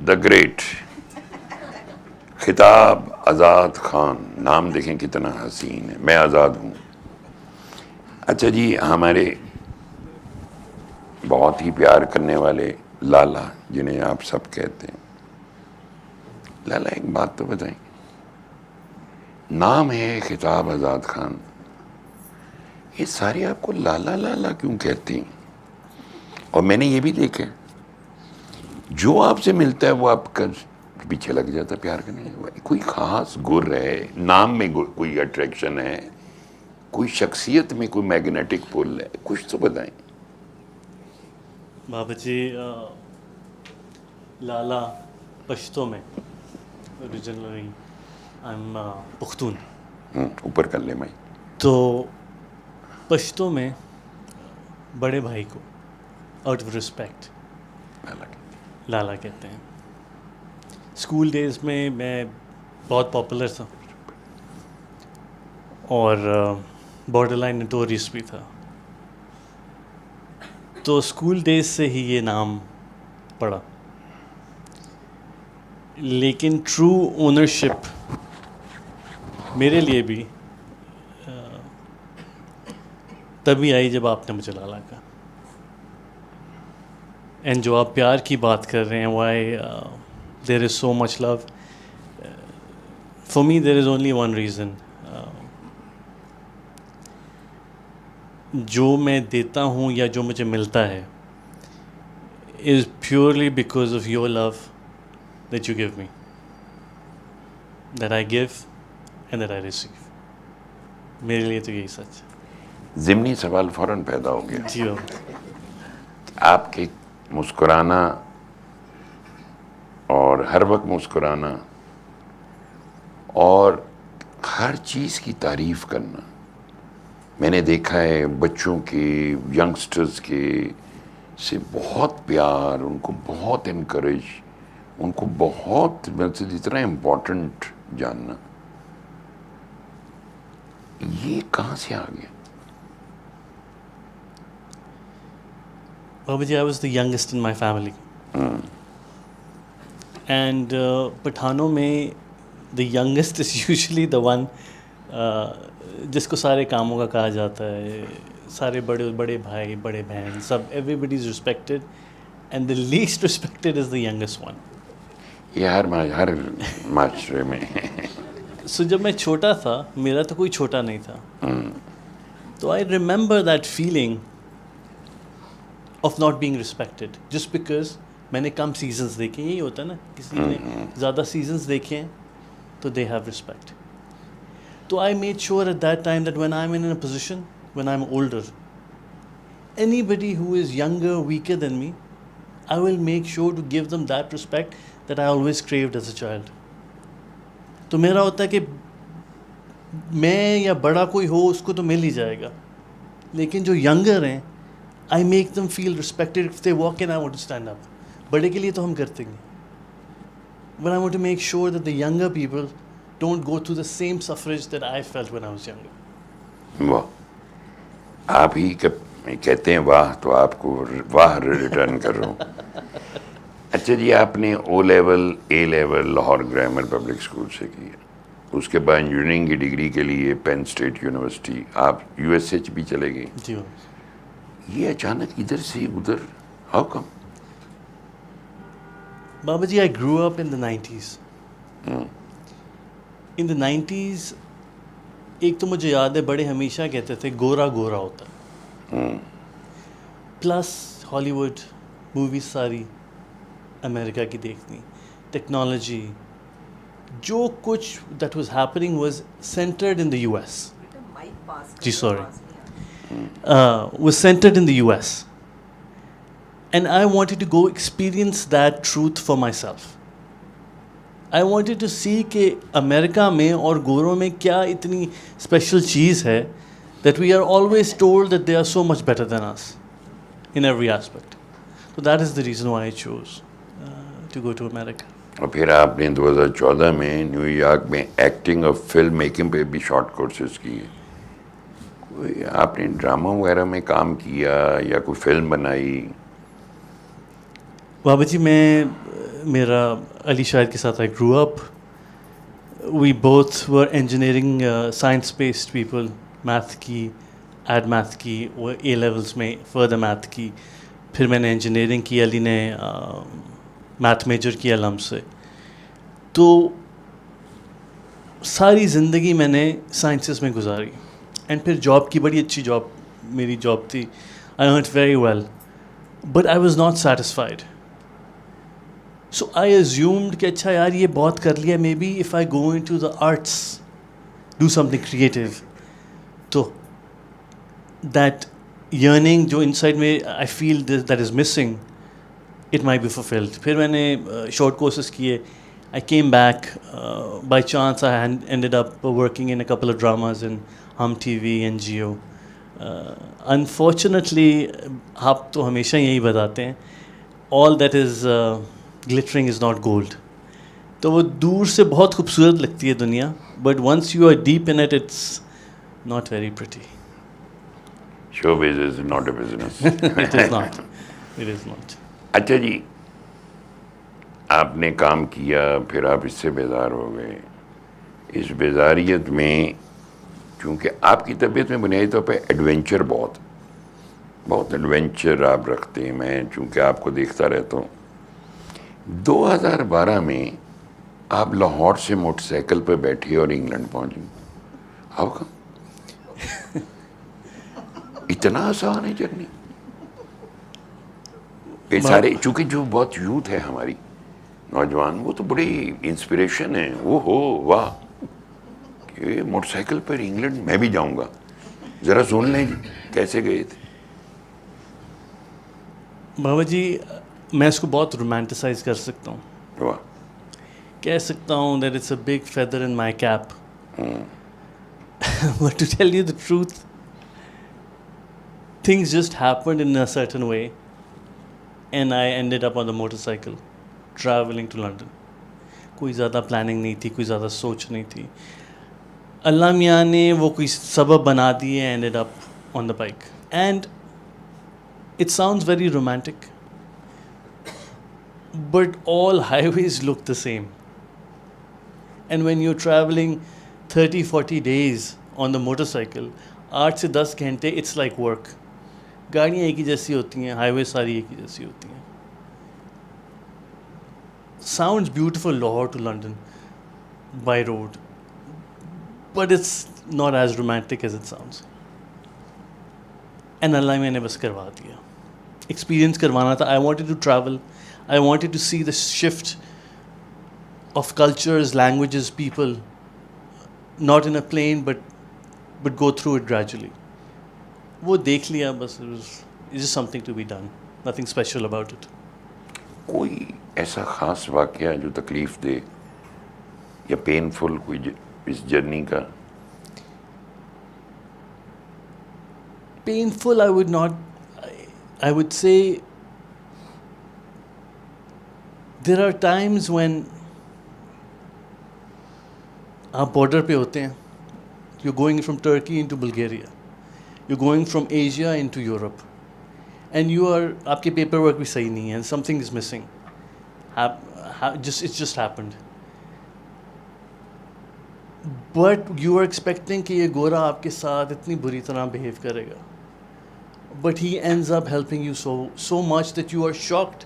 The great खिताब आज़ाद खान, नाम देखें कितना हसीन है, मैं आज़ाद हूँ। अच्छा जी, हमारे बहुत ही प्यार करने वाले लाला, जिन्हें आप सब कहते हैं, लाला एक बात तो बताएं, नाम है खिताब आज़ाद खान, ये सारे आपको लाला लाला क्यों कहते हैं? और मैंने ये भी देखा, जो आपसे मिलता है वो आपका पीछे लग जाता है प्यार करने। कोई खास गुर है, नाम में कोई अट्रैक्शन है, कोई शख्सियत में कोई मैग्नेटिक पुल है, कुछ तो बताएं। बाबा जी, लाला पश्तो में ओरिजिनली आई एम पुख्तून, ऊपर कर ले भाई। तो पश्तो में बड़े भाई को आउट ऑफ रिस्पेक्ट लाला कहते हैं। स्कूल डेज में मैं बहुत पॉपुलर था और बॉर्डरलाइन नोटोरियस भी था, तो स्कूल डेज से ही ये नाम पड़ा। लेकिन ट्रू ओनरशिप मेरे लिए भी तभी आई जब आपने मुझे लाला कहा। एंड जो आप प्यार की बात कर रहे हैं, why there is so much love, for me there is only one reason, जो मैं देता हूँ या जो मुझे मिलता है is purely because of your love that you give me, that I give and that I receive. मेरे लिए तो यही सच है। ज़िमनी सवाल फ़ौरन पैदा हो गया, जी आपके मुस्कुराना और हर वक्त मुस्कुराना और हर चीज़ की तारीफ़ करना, मैंने देखा है बच्चों के, यंगस्टर्स के से बहुत प्यार, उनको बहुत इनकरेज, उनको बहुत इतना इम्पोर्टेंट जानना, ये कहाँ से आ गया? Babaji, I was the youngest in my family. And पठानों में the youngest is usually the one जिसको सारे कामों का कहा जाता है, सारे बड़े बड़े भाई बड़े बहन सब, everybody is respected and the least respected is the youngest one. ये हर माशरे में So जब मैं छोटा था, मेरा तो कोई छोटा नहीं था, तो I remember that feeling of not being respected just because मैंने कम seasons देखे। यही होता है ना, किसी ने ज़्यादा seasons देखे हैं तो they have respect. So I made sure at that time that when I'm in a position, when I'm older, anybody who is younger, weaker than me, I will make sure to give them that respect that I always craved as a child. तो मेरा होता है कि मैं या बड़ा कोई हो उसको तो मिल ही जाएगा, लेकिन जो younger हैं I make them feel respected. If they walk in, I want to stand up. बड़े के लिए तो हम करते हैं, but I want to make sure that the younger people don't go through the same suffrage that I felt when I was younger. वाह, आप ही कहते हैं वाह, तो आपको वाह रिटर्न कर रहा हूँ। अच्छा जी, आपने O level A level Lahore grammar public school से किया, उसके बाद इंजीनियरिंग की डिग्री के लिए पेन स्टेट यूनिवर्सिटी, आप यूएसएच भी चले गए। जी ये अचानक इधर से उधर, how come? Baba ji, I grew up in the 90s. In the 90s, एक तो मुझे याद है बड़े हमेशा कहते थे गोरा गोरा होता है, प्लस हॉलीवुड मूवीज सारी अमेरिका की देखनी, टेक्नोलॉजी, जो कुछ that was happening was centered in the US. जी sorry, was centered in the US, and I wanted to go experience that truth for myself. I wanted to see कि America में और गोरों में क्या इतनी स्पेशल चीज़ है that we are always told that they are so much better than us in every aspect. So that is the reason why I chose to go to America. और फिर आपने 2014 में न्यूयॉर्क में एक्टिंग और film making पे भी short courses किए। कोई आपने ड्रामा वगैरह में काम किया या कोई फिल्म बनाई? बाबा जी, मैं मेरा अली शाहिद के साथ I grew up. We both were engineering, science based people. Math की, एड मैथ की, वो ए लेवल्स में फर्दर मैथ की. फिर मैंने इंजीनियरिंग की, अली ने मैथ मेजर किया लम से. तो सारी ज़िंदगी मैंने साइंसेस में गुजारी. एंड फिर जॉब की, बड़ी अच्छी जॉब मेरी जॉब थी. I earned very well, but I was not satisfied. So I assumed कि अच्छा यार ये बहुत कर लिया, maybe if I go into the arts, do something creative, तो दैट yearning जो इनसाइड में I feel that is missing, it may be fulfilled. फिर मैंने शॉर्ट कोर्सेज किए. I came back by chance. I ended up working in a couple of dramas इन हम TV and Jio. Unfortunately आप तो हमेशा यही बताते हैं, all that is glittering is not gold. तो वो दूर से बहुत खूबसूरत लगती है दुनिया, but once you are deep in it, it's not very pretty. Showbiz is not a business. It is not. It is not. अच्छा जी, आपने काम किया, फिर आप इससे बेजार हो गए. इस बेजारियत में चूँकि आपकी तबीयत में बुनियादी तौर पे एडवेंचर बहुत एडवेंचर आप रखते हैं. मैं चूँकि आपको देखता रहता हूँ. 2012 में आप लाहौर से मोटरसाइकिल पर बैठे और इंग्लैंड पहुँचे. आपका इतना आसान है जर्नी. ये सारे चूंकि जो बहुत यूथ है हमारी नौजवान, वो तो बड़ी इंस्पिरेशन है. वो हो वाह कि मोटरसाइकिल पर इंग्लैंड मैं भी जाऊंगा. जरा सुन लें कैसे गए थे. बाबा जी, मैं इसको बहुत रोमांटिसाइज कर सकता हूँ. वाह. कह सकता हूँ that it's a big feather in my cap. But to tell you the truth, things just happened in a certain way, and I ended up on the motorcycle traveling to London. कोई ज़्यादा planning नहीं थी, कोई ज़्यादा सोच नहीं थी. अल्लाह मियाँ ने वो कोई सबब बना दिए. ended up on the bike, and it sounds very romantic, but all highways look the same. And when you're traveling 30-40 days on the motorcycle, 8 से 10 घंटे, it's like work. गाड़ियाँ एक ही जैसी होती हैं, हाईवे सारी एक ही जैसी होती हैं. Sounds beautiful, Lahore to London by road, but it's not as romantic as it sounds. And अल्लाह मैंने बस करवा दिया. एक्सपीरियंस करवाना था. I wanted to travel. I wanted to see the shift of cultures, languages, people, not in a plane, but go through it gradually. वो देख लिया बस. It's just something to be done. Nothing special about it. कोई ऐसा खास वाकया जो तकलीफ दे या पेनफुल कोई इस जर्नी का? Painful, I would not. I would say there are times when आप बॉर्डर पे होते हैं. You're going from Turkey into Bulgaria. You're going from Asia into Europe, and आपके पेपर वर्क भी सही नहीं है, and something is missing. It's just happened. But you are expecting कि ये गोरा आपके साथ इतनी बुरी तरह behave करेगा. But he ends up helping you so much that you are shocked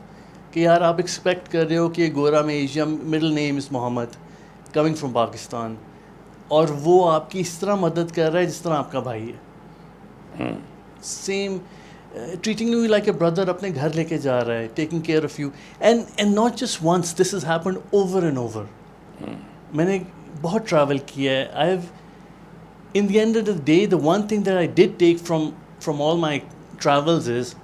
कि यार आप expect कर रहे हो कि ये गोरा में Asia, middle name is Mohammed, coming from Pakistan, और वो आपकी इस तरह मदद कर रहा है जिस तरह आपका भाई है. Same, treating you like a brother, अपने घर लेके जा रहा है, taking care of you, and not just once. This has happened over and over. मैंने बहुत travel किया है. I've, in the end of the day, the one thing that I did take from all my travels is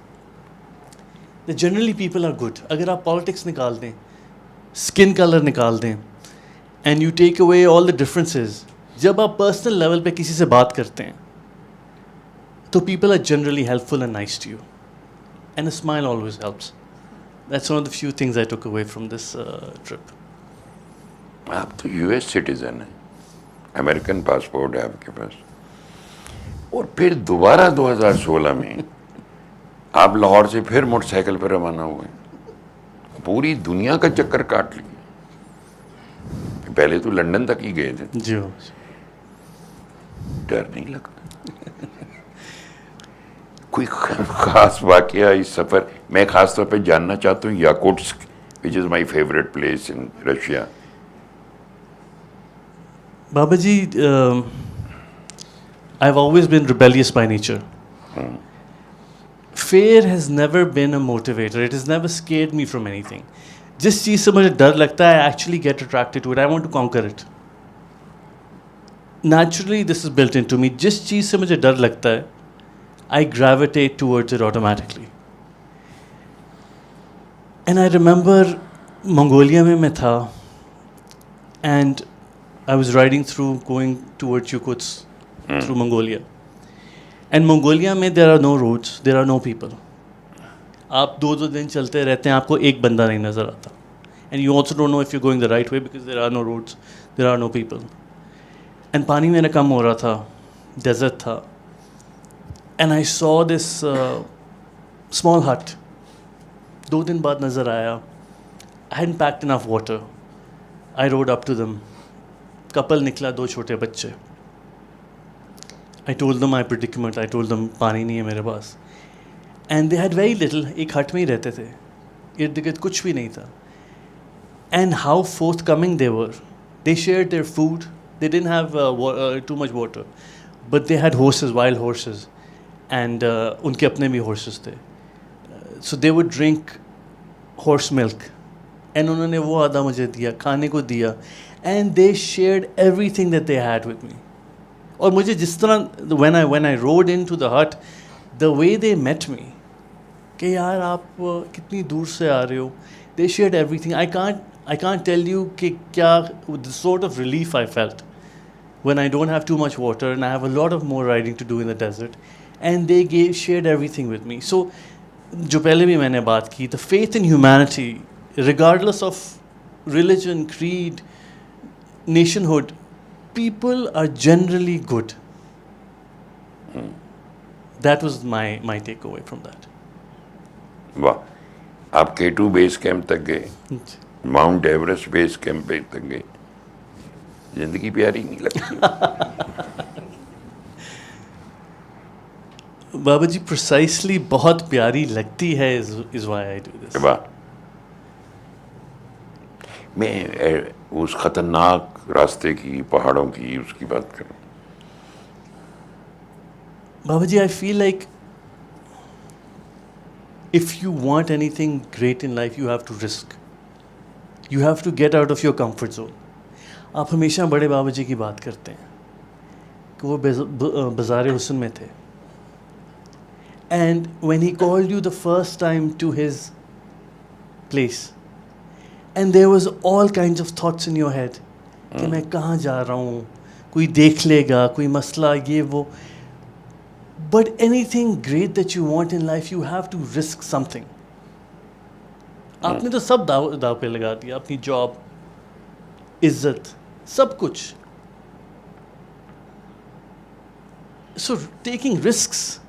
that generally people are good. अगर आप politics निकाल दें, skin color निकाल दें, and you take away all the differences, जब आप personal level पे किसी से बात करते हैं, तो people are generally helpful and nice to you, and a smile always helps. That's one of the few things I took away from this trip. आप तो US सिटीजन हैं, अमेरिकन पासपोर्ट है आपके पास, और फिर दोबारा 2016 में आप लाहौर से फिर मोटरसाइकिल पर रवाना हुए. पूरी दुनिया का चक्कर काट लिया। पहले तो लंदन तक ही गए थे। जी डर नहीं लगता? कोई खास वाकया इस सफर? मैं खास तौर पे जानना चाहता हूँ Yakutsk, which is my favourite place in Russia. Baba ji, I've always been rebellious by nature. Fear has never been a motivator. It has never scared me from anything. जिस चीज़ से मुझे डर लगता है, I actually get attracted to it. I want to conquer it. Naturally, this is built into me. जिस चीज़ से मुझे डर लगता है, I gravitate towards it automatically. And I remember Mongolia में मैं था, and I was riding through, going towards Yakutsk, through Mongolia. And Mongolia में there are no roads, there are no people. आप 2-2 दिन चलते रहते हैं, आपको एक बंदा नहीं नज़र आता. And you also don't know if you're going the right way because there are no roads, there are no people. And पानी मेरा कम हो रहा था, desert था. And I saw this small hut. 2 दिन बाद नज़र आया. I hadn't packed enough water. I rode up to them. Couple निकला, 2 छोटे बच्चे. I told them my predicament. I told them पानी नहीं है मेरे पास. And they had very little. एक हट में ही रहते थे. इर्द गिर्द कुछ भी नहीं था. And how forthcoming they were. They shared their food. They didn't have too much water, but they had horses, wild horses, and उनके अपने भी horses थे. So they would drink horse milk. And उन्होंने वो आधा मुझे दिया, खाने को दिया. And they shared everything that they had with me. और मुझे जिस तरह when I rode into the hut, the way they met me, कि यार आप कितनी दूर से आ रहे हो, they shared everything. I can't tell you कि क्या the sort of relief I felt when I don't have too much water and I have a lot of more riding to do in the desert, and they shared everything with me. So जो पहले भी मैंने बात की, the faith in humanity, regardless of religion, creed, nationhood, people are generally good. That was my takeaway from that. वाह, आप K2 base camp तक गए, माउंट एवरेस्ट बेस कैंप पे तक गए, जिंदगी प्यारी नहीं लगती? बाबा जी, precisely बहुत प्यारी लगती है is why I do this. वाह, मैं उस खतरनाक रास्ते की, पहाड़ों की, उसकी बात करूं. Baba ji, I feel like if you want anything great in life, you have to risk. You have to get out of your comfort zone. आप हमेशा बड़े बाबा जी की बात करते हैं कि वो बाज़ार हुस्न में थे. And when he called you the first time to his place, and there was all kinds of thoughts in your head कि मैं कहाँ जा रहा हूँ, कोई देख लेगा, कोई मसला, ये वो. But anything great that you want in life, you have to risk something. आपने तो सब दाव पे लगा दिया, अपनी जॉब, इज्जत, सब कुछ. So taking risks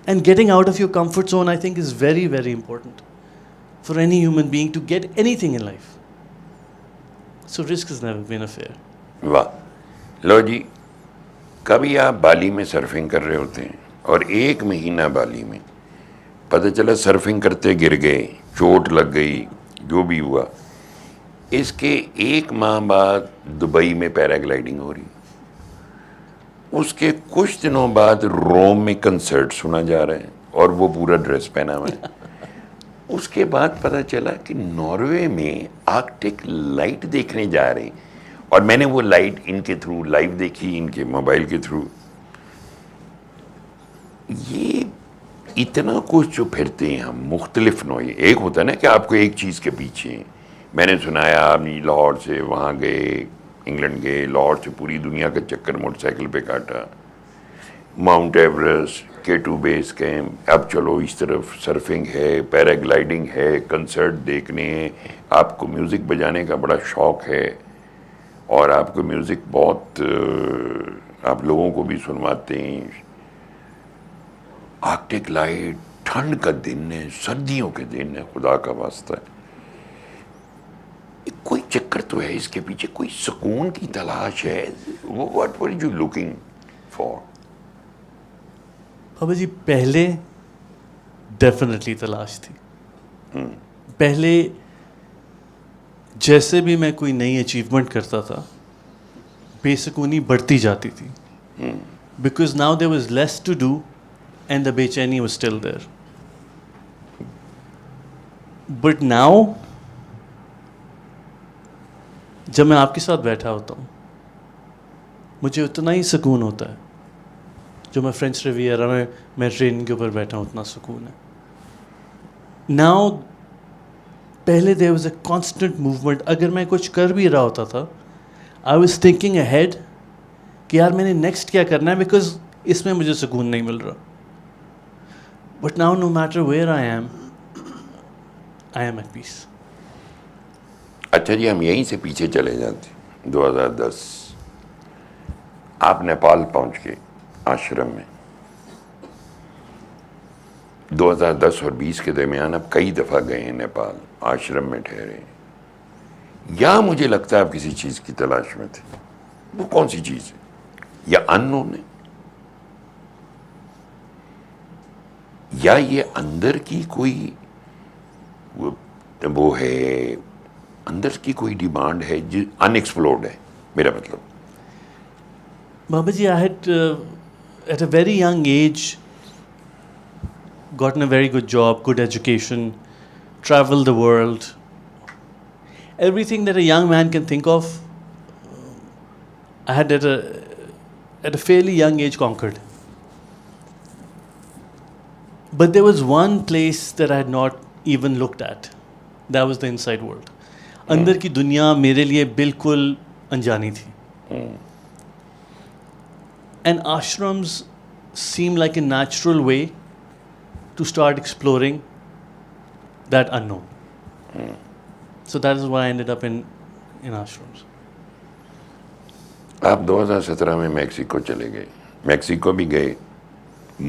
and getting out of your comfort zone, I think, is very, very important for any human being to get anything in life. So risk has never been a fear. वाह, लो जी, कभी आप बाली में surfing कर रहे होते हैं और 1 महीना बाली में, पता चला सर्फिंग करते गिर गए, चोट लग गई, जो भी हुआ. इसके 1 माह बाद दुबई में पैराग्लाइडिंग हो रही. उसके कुछ दिनों बाद रोम में कंसर्ट सुना जा रहा है और वो पूरा ड्रेस पहना हुआ है. उसके बाद पता चला कि नॉर्वे में आर्कटिक लाइट देखने जा रहे हैं, और मैंने वो लाइट इनके थ्रू लाइव देखी, इनके मोबाइल के थ्रू. ये इतना कुछ जो फिरते हैं हम, मुख्तलिफ नोए. एक होता है ना कि आपको एक चीज़ के पीछे हैं. मैंने सुनाया आपने लाहौर से वहाँ गए, इंग्लैंड गए, लाहौर से पूरी दुनिया का चक्कर मोटरसाइकिल पे काटा, mount Everest, K2 base camp, अब चलो इस तरफ सर्फिंग है, पैराग्लाइडिंग है, कंसर्ट देखने हैं. आपको म्यूज़िक बजाने का बड़ा शौक़ है और आपको म्यूज़िक बहुत आप लोगों को भी सुनवाते हैं. आर्कटिक लाइट, ठंड का दिन है, सर्दियों के दिन है, खुदा का वास्ता है. तो है, इसके पीछे कोई सुकून की तलाश है. What were you looking for? Baba ji पहले डेफिनेटली तलाश थी. पहले जैसे भी मैं कोई नई अचीवमेंट करता था, बेसुकूनी बढ़ती जाती थी. Because now there was less to do and the बेचैनी was still there. But now जब मैं आपके साथ बैठा होता हूँ, मुझे उतना ही सुकून होता है जो मैं फ्रेंच रिवियरा में मैं ट्रेन के ऊपर बैठा हूँ, उतना सुकून है. नाउ पहले there was a constant movement. अगर मैं कुछ कर भी रहा होता था, आई वाज थिंकिंग अहेड कि यार मैंने नेक्स्ट क्या करना है, बिकॉज इसमें मुझे सुकून नहीं मिल रहा. But now no matter where I am at peace. अच्छा जी, हम यहीं से पीछे चले जाते. 2010 आप नेपाल पहुंच के आश्रम में. 2010 और 20 के दरमियान आप कई दफ़ा गए हैं नेपाल, आश्रम में ठहरे. या मुझे लगता है आप किसी चीज़ की तलाश में थे. वो कौन सी चीज़ है? या अननोन है, या ये अंदर की कोई वो है, अंदर की कोई डिमांड है जो अनएक्सप्लोर्ड है. मेरा मतलब Baba ji, I had at a very young age gotten a very good job, good education, traveled the world. Everything that a young man can think of, I had at a fairly young age conquered. But there was one place that I had not even looked at. That was the inside world. अंदर की दुनिया मेरे लिए बिल्कुल अनजानी थी. And ashrams seem like a natural way to start exploring that unknown. So that is why I ended up in ashrams. आप 2017 में मैक्सिको चले गए. मैक्सिको भी गए,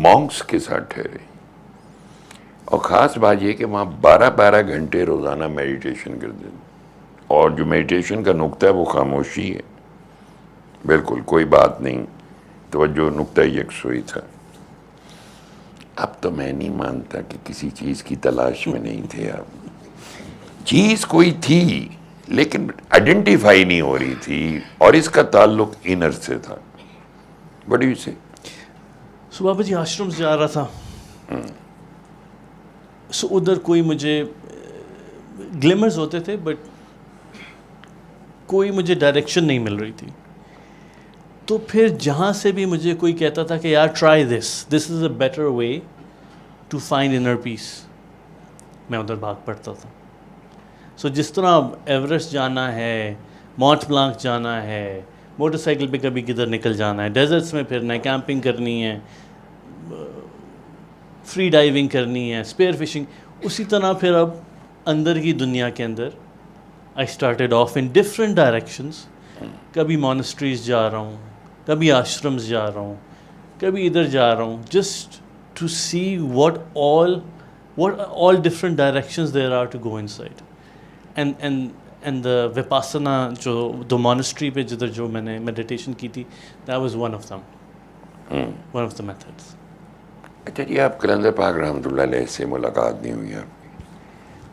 मॉन्क्स के साथ ठहरे. और ख़ास बात ये कि वहाँ 12-12 घंटे रोज़ाना मेडिटेशन करते थे. और जो मेडिटेशन का नुक्ता है वो खामोशी है, बिल्कुल कोई बात नहीं, तो जो नुक्ता यकसुई था. अब तो मैं नहीं मानता कि किसी चीज़ की तलाश में नहीं थे आप. चीज़ कोई थी लेकिन आइडेंटिफाई नहीं हो रही थी, और इसका ताल्लुक इनर से था. व्हाट डू यू से? सो बाबा जी आश्रम जा रहा था. सो उधर कोई मुझे ग्लिमर्स होते थे, बट कोई मुझे डायरेक्शन नहीं मिल रही थी. तो फिर जहाँ से भी मुझे कोई कहता था कि यार try this is a better way to find inner peace, मैं उधर भाग पड़ता था. सो जिस तरह एवरेस्ट जाना है, मॉन्ट ब्लांक जाना है, मोटरसाइकिल पे कभी किधर निकल जाना है, डेजर्ट्स में फिरना है, कैंपिंग करनी है, फ्री डाइविंग करनी है, स्पेयर फिशिंग, उसी तरह फिर अब अंदर की दुनिया के अंदर I started off in different directions. कभी मॉनेस्ट्रीज जा रहा हूँ, कभी आश्रम्स जा रहा हूँ, कभी इधर जा रहा हूँ, just to see what all different directions there are to go inside. And the vipassana जो monastery पे जिधर जो मैंने meditation की थी, that was one of them, one of the methods. अच्छा जी, आप कलंदर पाक रहमतुल्लाह अलैह से मुलाकात नहीं हुई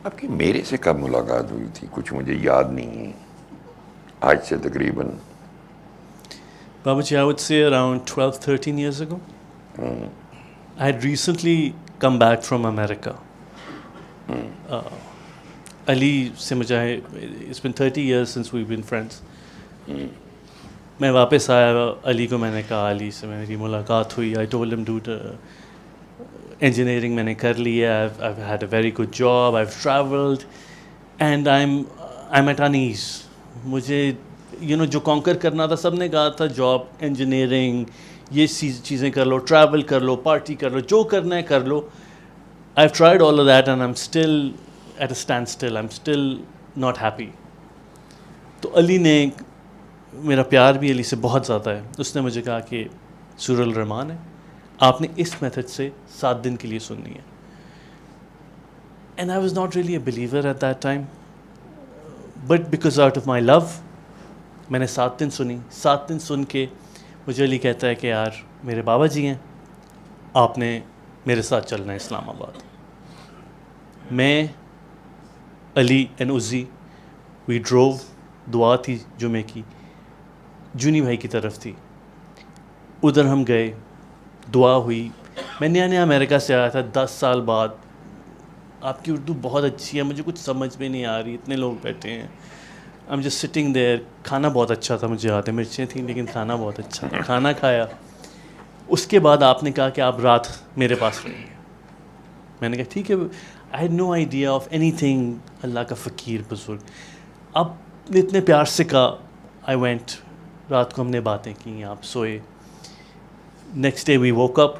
आपकी मेरे से कब मुलाकात हुई थी? कुछ मुझे याद नहीं है. आज से तकरीबन Babaji, I would say around 12-13 years ago. I had recently come back from America. Ali से मुझे, it's been 30 years since we've been friends. मैं वापस आया. अली को मैंने कहा, अली से मेरी मुलाकात हुई. I told him, dude, engineering मैंने कर लिया. I've had a very good job. I've traveled, and I'm at unease. मुझे जो कॉन्कर करना था, सब ने कहा था जॉब, इंजीनियरिंग, ये चीज़ें कर लो, ट्रैवल कर लो, पार्टी कर लो, जो करना है कर लो. I've tried all of that and I'm still at a standstill. I'm still not happy. तो अली ने, मेरा प्यार भी अली से बहुत ज़्यादा है, उसने मुझे कहा कि सूरल रहमान है, आपने इस मेथड से 7 दिन के लिए सुननी है. And I was not really a believer at that time. But because out of my love मैंने 7 दिन सुनी। 7 दिन सुन के मुझे अली कहता है कि यार मेरे बाबा जी हैं, आपने मेरे साथ चलना है इस्लामाबाद। मैं, Ali and Uzi, we drove. दुआ थी जुमे की, जूनी भाई की तरफ थी, उधर हम गए, दुआ हुई। मैं नया नया अमेरिका से आया था 10 साल बाद। आपकी उर्दू बहुत अच्छी है, मुझे कुछ समझ में नहीं आ रही, इतने लोग बैठे हैं, I am just sitting there. खाना बहुत अच्छा था, मुझे याद है, मिर्चें थी लेकिन खाना बहुत अच्छा था। खाना खाया, उसके बाद आपने कहा कि आप रात मेरे पास रहेंगे। मैंने कहा ठीक है। I had no idea of anything. अल्लाह का फ़कीर बुजुर्ग, आपने इतने प्यार से कहा। आई वेंट, रात को हमने बातें की, आप सोए। Next day we woke up,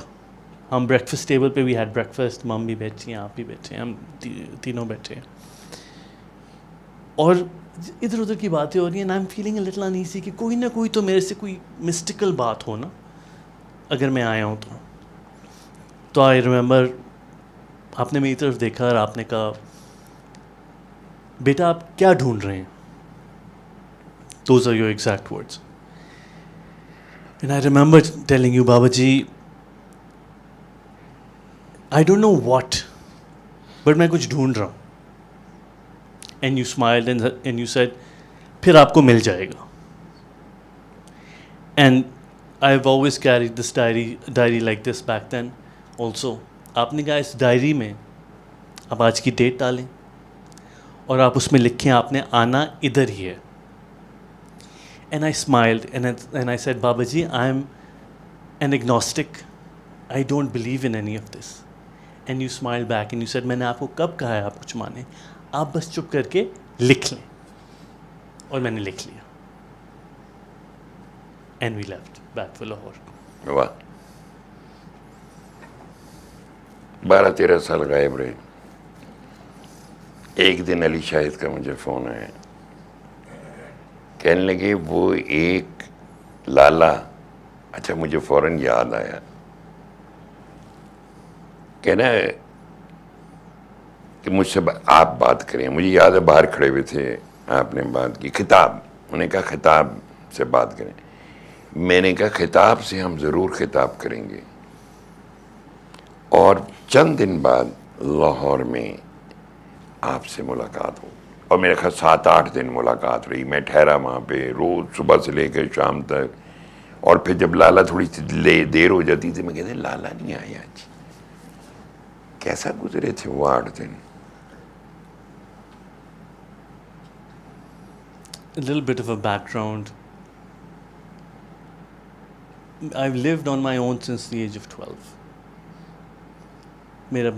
हम ब्रेकफास्ट टेबल पे वी हैड ब्रेकफास्ट। मम भी बैठी हैं, आप भी बैठे हैं, हम तीनों बैठे हैं, और इधर उधर की बातें हो रही हैं। I am feeling a little uneasy कि कोई ना कोई तो मेरे से कोई मिस्टिकल बात हो ना, अगर मैं आया हूँ तो आई रिमेंबर आपने मेरी तरफ देखा और आपने कहा बेटा आप क्या ढूंढ रहे हैं। Those are your exact words. And I remember telling you Baba ji I don't know what, but मैं कुछ ढूंढ रहा हूँ। And you smiled and you said फिर आपको मिल जाएगा। And I have always carried this diary like this back then also. आपने कहा इस डायरी में आप आज की डेट डालें और आप उसमें लिखें आपने आना इधर ही है। And I smiled and I said Baba ji I am an agnostic, I don't believe in any of this. And you smile back and you said मैंने आपको कब कहा है आप कुछ माने, आप बस चुप करके लिख लें। और मैंने लिख लिया। And we left back for Lahore. वाह, 12-13 साल गायब रहे। एक दिन अली शाहिद का मुझे फ़ोन आया, कहने लगे वो एक लाला, अच्छा मुझे फ़ौरन याद आया, कहना है कि मुझसे आप बात करें। मुझे याद है बाहर खड़े हुए थे, आपने बात की खिताब, उन्होंने कहा खिताब से बात करें। मैंने कहा खिताब से हम ज़रूर खिताब करेंगे। और चंद दिन बाद लाहौर में आपसे मुलाकात हो, और मेरे ख्याल 7-8 दिन मुलाकात रही। मैं ठहरा वहाँ पे रोज़ सुबह से लेकर शाम तक। और फिर जब लाला थोड़ी सी देर हो जाती थी, मैं कहते लाला नहीं आया आज। कैसा गुजरे थे वो 8 दिन? A little bit of a background. I've lived on my own since the age of 12.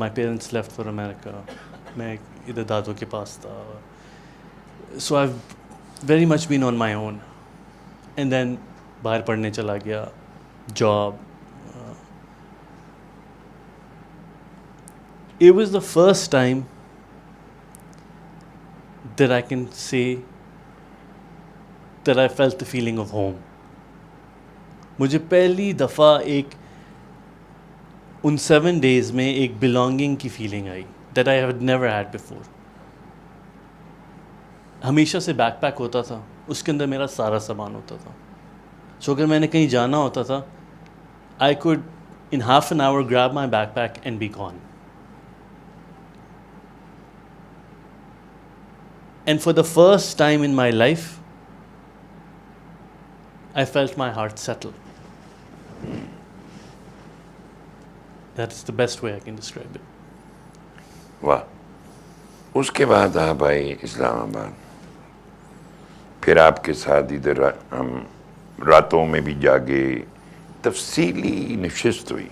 My parents left for America. मैं इधर दादों के पास था. So I've very much been on my own. And then बाहर पढ़ने चला गया, job. It was the first time that I can say that I felt the feeling of home. मुझे पहली दफ़ा एक उन 7 days में एक belonging की feeling I that I had never had before. हमेशा से बैकपैक होता था, उसके अंदर मेरा सारा सामान होता था। So अगर मैंने कहीं जाना होता था, I could in half an hour grab my backpack and be gone. And for the first time in my life, I felt my heart settle. That's the best way I can describe it. वाह। उसके बाद आप आए इस्लामाबाद, फिर आपके साथ इधर हम रातों में भी जागे, तफसीली नशिस्त हुई।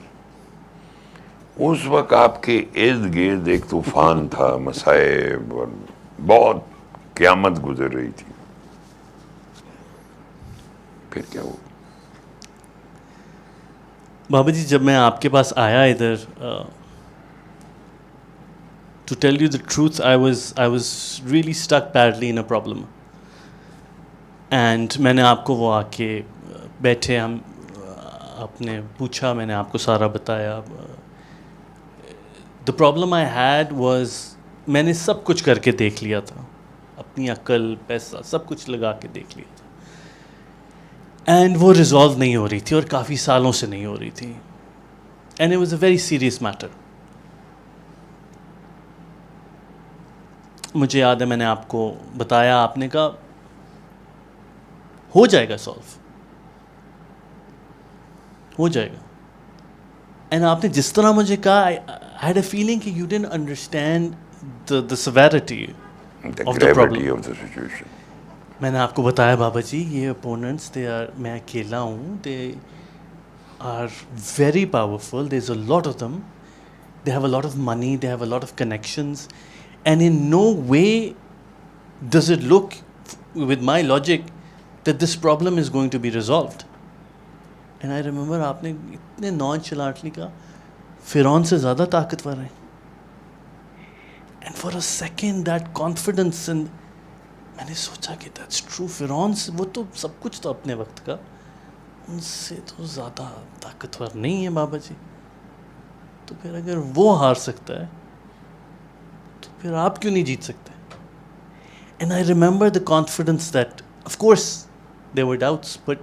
उस वक्त आपके इर्द गिर्द एक तूफान था, मसाइब और बहुत क़यामत गुजर रही थी। फिर क्या हुआ? बाबा जी जब मैं आपके पास आया इधर, to tell you the truth, I was really stuck badly in a problem. And मैंने आपको वो आके बैठे, हम आपने पूछा, मैंने आपको सारा बताया। The problem I had was मैंने सब कुछ करके देख लिया था, अपनी अक्ल पैसा सब कुछ लगा के देख लिया था, एंड वो रिजॉल्व नहीं हो रही थी और काफ़ी सालों से नहीं हो रही थी, and it was a very serious matter. मुझे याद है मैंने आपको बताया, आपने कहा हो जाएगा सॉल्व, हो जाएगा. एंड आपने जिस तरह मुझे कहा, आई हैड अ फीलिंग कि you didn't understand the severity The of the gravity problem. of the situation. मैंने आपको बताया बाबा जी, ये अपोनेंट्स दे आर, मैं अकेला हूँ, they are very powerful, there is a lot of them, they have a lot of money, they have a lot of connections, and in no way does it look, with my logic, that this problem is going to be resolved. And I remember आपने इतने nonchalantly कहा, फिरौन से ज़्यादा ताकतवर है. And for a second that confidence, and मैंने सोचा कि that's true, फिरौन से, वो तो सब कुछ तो अपने वक्त का, उनसे तो ज़्यादा ताकतवर नहीं है बाबा जी. तो फिर अगर वो हार सकता है तो फिर आप क्यों नहीं जीत सकते? And I remember the confidence that, of course there were doubts, but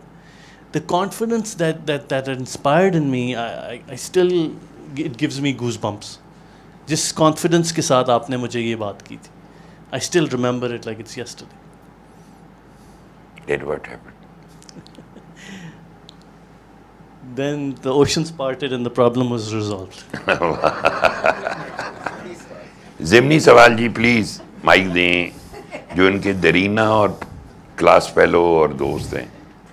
the confidence that inspired in me, I still, it gives me goose bumps. जिस कॉन्फिडेंस के साथ आपने मुझे ये बात की थी, I still remember it like it's yesterday. Then what happened? Then the oceans parted and the problem was resolved. ज़िमनी सवाल जी प्लीज़ माइक दें, जो इनके दरीना और क्लास फेलो और दोस्त हैं.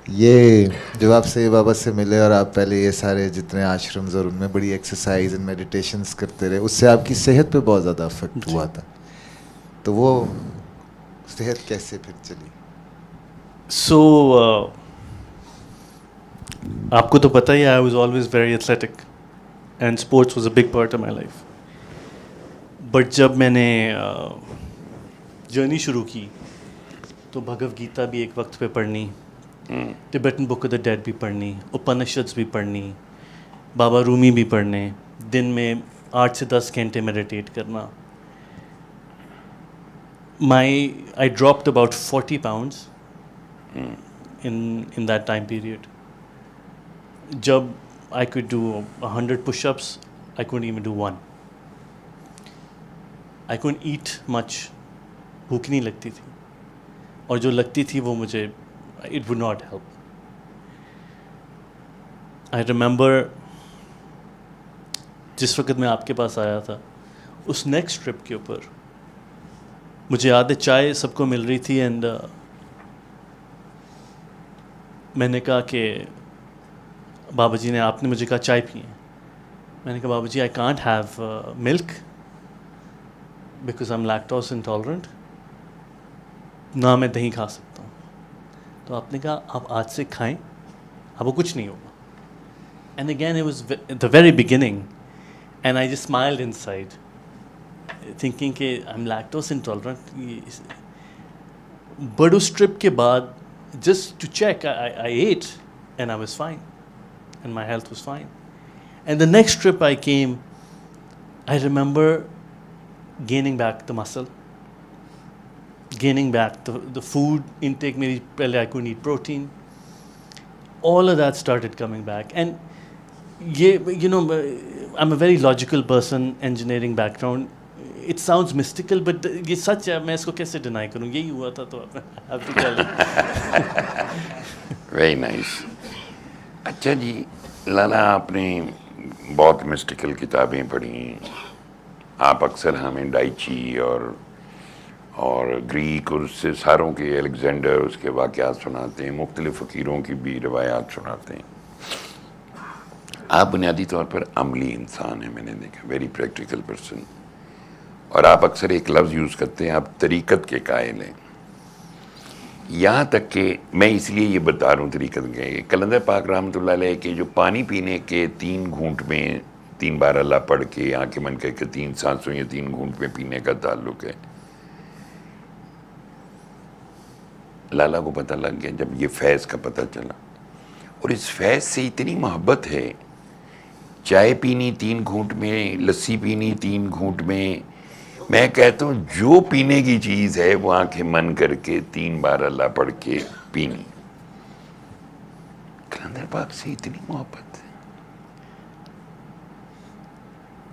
ये जब आपसे बाबा से मिले और आप पहले ये सारे जितने आश्रम्स और उनमें बड़ी एक्सरसाइज एंड मेडिटेशंस करते रहे, उससे आपकी सेहत पे बहुत ज़्यादा अफेक्ट हुआ था. तो वो सेहत कैसे फिर चली? So, आपको तो पता ही है, I was always very athletic and sports was a big part of my life. But जब मैंने जर्नी शुरू की तो भगवद गीता भी एक वक्त पे पढ़नी, Tibetan book of the dead भी पढ़नी, उपनिषद्स भी पढ़नी, बाबा रूमी भी पढ़ने, दिन में 8 से 10 घंटे मेडिटेट करना. I dropped about 40 pounds in that time period. जब I could do 100 push-ups, I couldn't even do one. I couldn't eat much. भूख नहीं लगती थी, और जो लगती थी वो मुझे, it would not help. I remember जिस वक्त मैं आपके पास आया था, उस नेक्स्ट ट्रिप के ऊपर मुझे याद है चाय सबको मिल रही थी, एंड मैंने कहा कि बाबा जी ने, आपने मुझे कहा चाय पिए. मैंने कहा Baba ji, I can't have milk because I am lactose intolerant, ना मैं दही खा सकता हूँ. तो आपने कहा आप आज से खाएं, आपको कुछ नहीं होगा. And again it was the very beginning, and I just smiled inside thinking कि I am lactose intolerant. But उस ट्रिप के बाद, just to check, I ate and I was fine and my health was fine. And the next trip I came, I remember gaining back the muscle, gaining back the food intake. Maybe I couldn't eat protein. All of that started coming back. And you know, I'm a very logical person, engineering background. It sounds mystical, but ये सच है, मैं इसको कैसे deny करूँ, यही हुआ था. तो I have to tell you. Very nice. अच्छा जी लाला, आपने बहुत मिस्टिकल किताबें पढ़ी. आप अक्सर हमें डाइची और ग्रीक और उससे सारों के, अलेक्जेंडर, उसके वाक़यात सुनाते हैं, मुख्तलिफ़ फ़कीरों की भी रवायात सुनाते हैं. आप बुनियादी तौर पर अमली इंसान हैं, मैंने देखा, वेरी प्रैक्टिकल पर्सन. और आप अक्सर एक लफ्ज़ यूज़ करते हैं, आप तरीक़त के कायल हैं. यहाँ तक कि मैं इसलिए ये बता रहा हूँ तरीक़त के, कलंदर पाक रहमतुल्लाह अलैह के जो पानी पीने के 3 घूंट में 3 बार अल्लाह पढ़ के आँखें बंद करके 3 सांसों या 3 घूंट में पीने का ताल्लुक़ है. लाला को पता लग गया जब ये फैज़ का पता चला, और इस फैज़ से इतनी मोहब्बत है. चाय पीनी 3 घूंट में, लस्सी पीनी 3 घूंट में, मैं कहता हूँ जो पीने की चीज है वो आंखें मन करके 3 बार अल्लाह पढ़ के पीनी। कलंदर पाक से इतनी मोहब्बत है।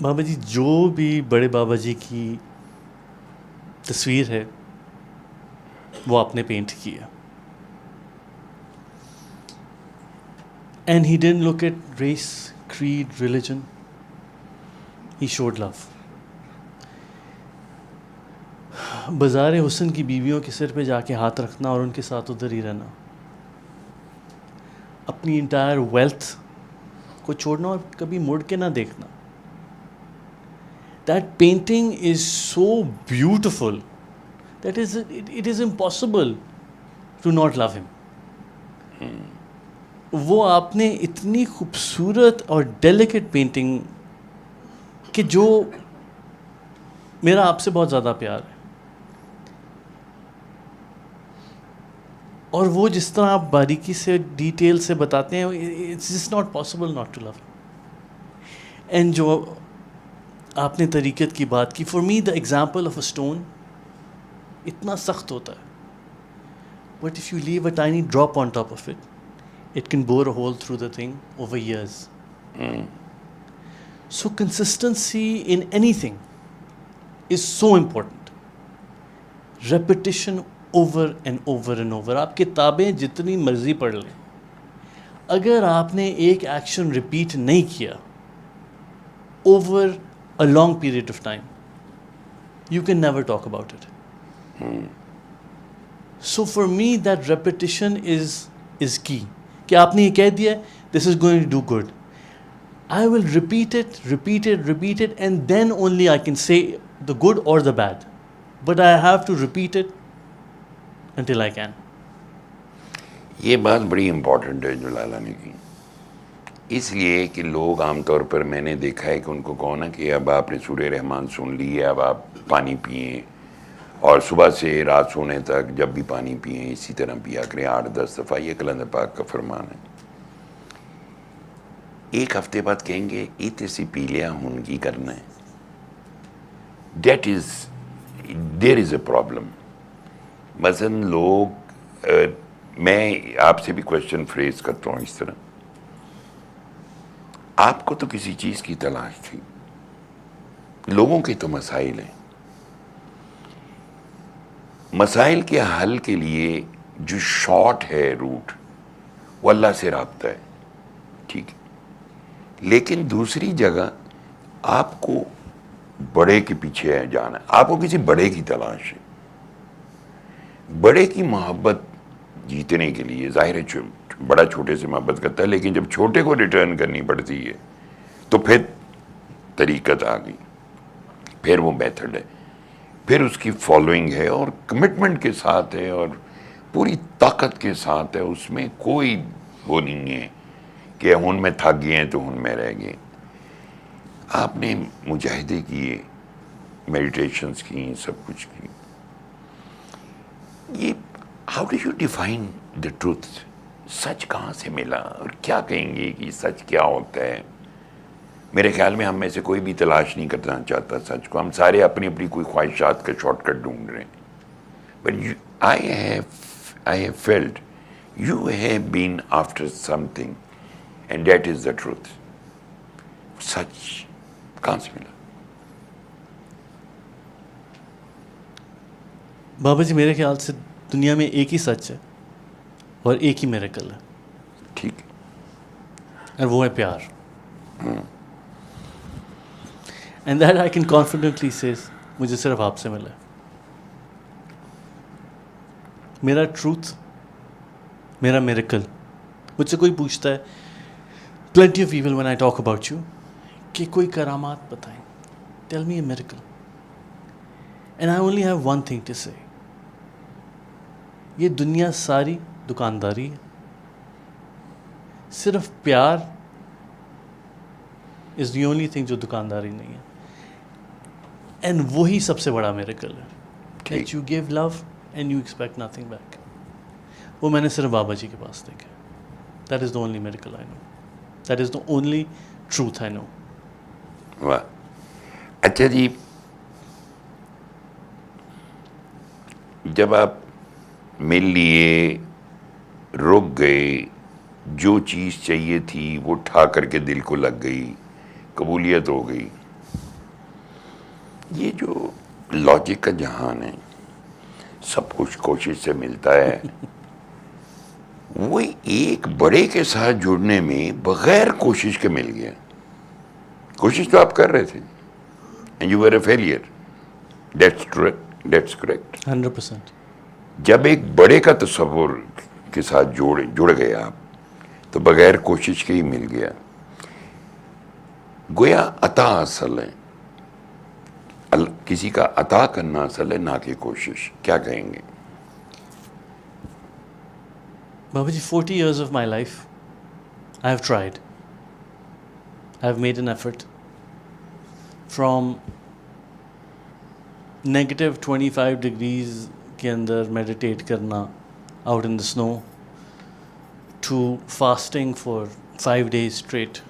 बाबा जी जो भी बड़े बाबा जी की तस्वीर है वो आपने पेंट की है, and he didn't look at race, creed, religion. He showed love. बाज़ार हुस्न की बीवियों के सिर पे जाके हाथ रखना और उनके साथ उधर ही रहना, अपनी इंटायर वेल्थ को छोड़ना और कभी मुड़ के ना देखना। That painting is so beautiful that it is impossible to not love him. वो आपने इतनी खूबसूरत और डेलिकेट पेंटिंग कि जो मेरा आपसे बहुत ज़्यादा प्यार है, और वो जिस तरह आप बारीकी से डिटेल से बताते हैं, it's just not possible not to love. And जो आपने तरीक़त की बात की, for me the example of a stone इतना सख्त होता है, but if you leave a tiny drop on top of it, it can bore a hole through the thing over years. So consistency in anything is so important. Repetition over and over and over. आप किताबें जितनी मर्जी पढ़ लें, अगर आपने एक action repeat नहीं किया over a long period of time, you can never talk about it. So for me that repetition is key. कि आपने ये कह दिया this is going to do good, I will repeat it and then only I can say the good or the bad, but I have to repeat it until I can. ये बात बड़ी important है जो लाला ने की, इसलिए कि लोग आमतौर पर मैंने देखा है कि उनको कहो ना कि अब आपने सूर्य रहमान सुन ली है, अब आप पानी पिए और सुबह से रात सोने तक जब भी पानी पिए इसी तरह पिया करें 8-10 दफ़ा। ये कलंदर पाक का फरमान है। एक हफ्ते बाद कहेंगे इतने सी पी लिया हुनगी करना है, देयर इज़ अ प्रॉब्लम। मसलन लोग मैं आपसे भी क्वेश्चन फ्रेज करता हूँ इस तरह, आपको तो किसी चीज़ की तलाश थी, लोगों के तो मसाइल हैं, मसाइल के हल के लिए जो शॉर्ट है रूट वो अल्लाह से राब्ता है, ठीक है। लेकिन दूसरी जगह आपको बड़े के पीछे जाना है, आपको किसी बड़े की तलाश है। बड़े की मोहब्बत जीतने के लिए जाहिर है बड़ा छोटे से मोहब्बत करता है, लेकिन जब छोटे को रिटर्न करनी पड़ती है तो फिर तरीक़त आ गई, फिर वो मेथड है, फिर उसकी फॉलोइंग है और कमिटमेंट के साथ है और पूरी ताकत के साथ है। उसमें कोई वो नहीं है कि हुन में थक गए हैं तो हुन में रह गए। आपने मुजाहिदे किए, मेडिटेशंस की, सब कुछ की। ये how do you define the truth? सच कहाँ से मिला और क्या कहेंगे कि सच क्या होता है? मेरे ख्याल में हम में से कोई भी तलाश नहीं करना चाहता सच को, हम सारे अपनी अपनी कोई ख्वाहिशात का शॉर्टकट ढूंढ रहे हैं। But I have felt you have been after something and that is the truth. सच कहाँ से मिला? बाबा जी मेरे ख्याल से दुनिया में एक ही सच है और एक ही मिरेकल है, ठीक, और वो है प्यार। And that I can confidently से मुझे सिर्फ आपसे मिला है। मेरा ट्रूथ, मेरा मिरेकल। मुझसे कोई पूछता है, plenty of people when I talk about you, कि कोई करामात बताएं, tell me a miracle, and I only have one thing to say, ये दुनिया सारी दुकानदारी है, सिर्फ प्यार इज़ द ओनली थिंग जो दुकानदारी नहीं है। एंड वही सबसे बड़ा मिरेकल है, that you give love and you expect nothing back. वो मैंने सिर्फ बाबा जी के पास देखा। That is the only miracle I know, that is the only truth I know. वाह, अच्छा जी, जब आप मिल लिए, रुक गए, जो चीज़ चाहिए थी वो ठा करके दिल को लग गई, कबूलियत हो गई। ये जो लॉजिक का जहान है, सब कुछ कोशिश से मिलता है, वो एक बड़े के साथ जुड़ने में बगैर कोशिश के मिल गया। कोशिश तो आप कर रहे थे and you were a failure. That's correct. 100%। जब एक बड़े का तस्वुर के साथ जुड़ गए आप, तो बगैर कोशिश के ही मिल गया। गोया अता असल है, किसी का अता करना असल है, ना कि कोशिश। क्या कहेंगे? Baba ji, 40 years of my life, I have tried. I have made an effort. From negative 25 degrees के अंदर meditate करना out in the snow to fasting for 5 days straight